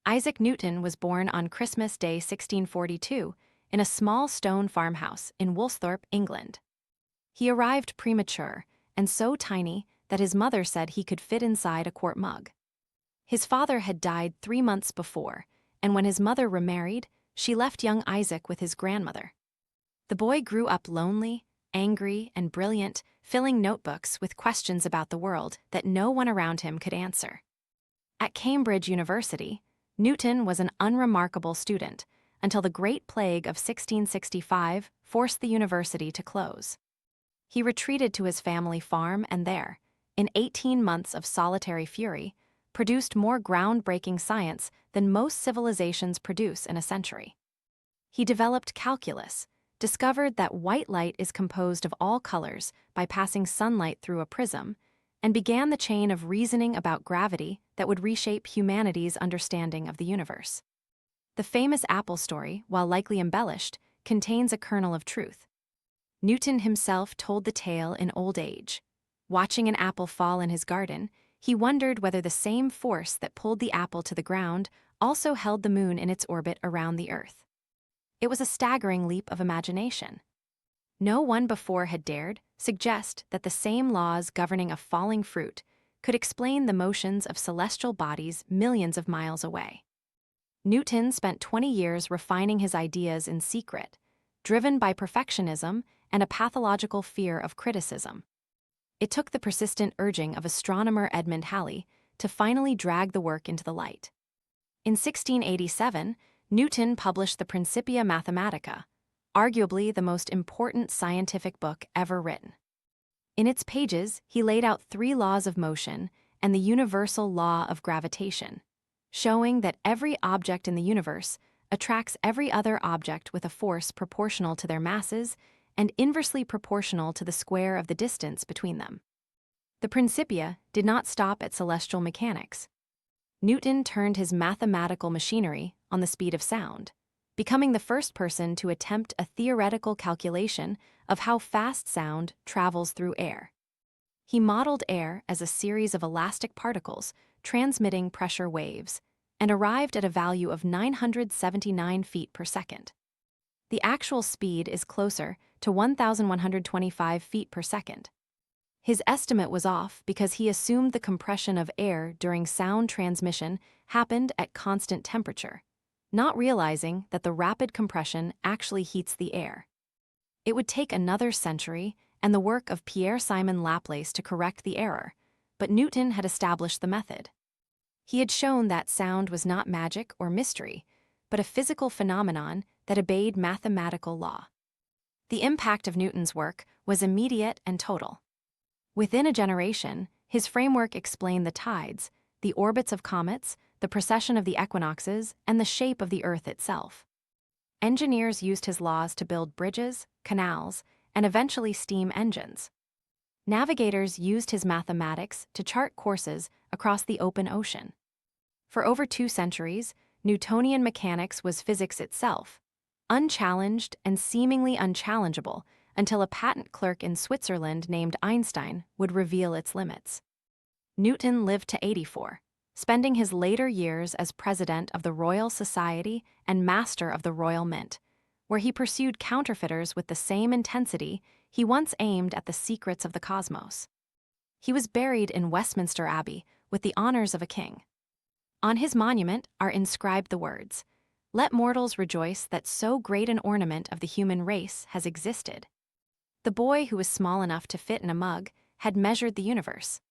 Isaac Newton was born on Christmas Day 1642 in a small stone farmhouse in Woolsthorpe, England. He arrived premature and so tiny that his mother said he could fit inside a quart mug. His father had died 3 months before, and when his mother remarried, she left young Isaac with his grandmother. The boy grew up lonely, angry, and brilliant, filling notebooks with questions about the world that no one around him could answer. At Cambridge University, Newton was an unremarkable student until the Great Plague of 1665 forced the university to close. He retreated to his family farm and there, in 18 months of solitary fury, produced more groundbreaking science than most civilizations produce in a century. He developed calculus, discovered that white light is composed of all colors by passing sunlight through a prism, and began the chain of reasoning about gravity that would reshape humanity's understanding of the universe. The famous apple story, while likely embellished, contains a kernel of truth. Newton himself told the tale in old age. Watching an apple fall in his garden, he wondered whether the same force that pulled the apple to the ground also held the moon in its orbit around the Earth. It was a staggering leap of imagination. No one before had dared suggest that the same laws governing a falling fruit could explain the motions of celestial bodies millions of miles away. Newton spent 20 years refining his ideas in secret, driven by perfectionism and a pathological fear of criticism. It took the persistent urging of astronomer Edmund Halley to finally drag the work into the light. In 1687, Newton published the Principia Mathematica, arguably the most important scientific book ever written. In its pages, he laid out 3 laws of motion and the universal law of gravitation, showing that every object in the universe attracts every other object with a force proportional to their masses and inversely proportional to the square of the distance between them. The Principia did not stop at celestial mechanics. Newton turned his mathematical machinery on the speed of sound, becoming the first person to attempt a theoretical calculation of how fast sound travels through air. He modeled air as a series of elastic particles transmitting pressure waves, and arrived at a value of 979 feet per second. The actual speed is closer to 1,125 feet per second. His estimate was off because he assumed the compression of air during sound transmission happened at constant temperature, not realizing that the rapid compression actually heats the air. It would take another century and the work of Pierre-Simon Laplace to correct the error, but Newton had established the method. He had shown that sound was not magic or mystery, but a physical phenomenon that obeyed mathematical law. The impact of Newton's work was immediate and total. Within a generation, his framework explained the tides, the orbits of comets, the precession of the equinoxes, and the shape of the Earth itself. Engineers used his laws to build bridges, canals, and eventually steam engines. Navigators used his mathematics to chart courses across the open ocean. For over 2 centuries, Newtonian mechanics was physics itself, unchallenged and seemingly unchallengeable until a patent clerk in Switzerland named Einstein would reveal its limits. Newton lived to 84, spending his later years as president of the Royal Society and master of the Royal Mint, where he pursued counterfeiters with the same intensity he once aimed at the secrets of the cosmos. He was buried in Westminster Abbey with the honors of a king. On his monument are inscribed the words, "Let mortals rejoice that so great an ornament of the human race has existed." The boy who was small enough to fit in a mug had measured the universe.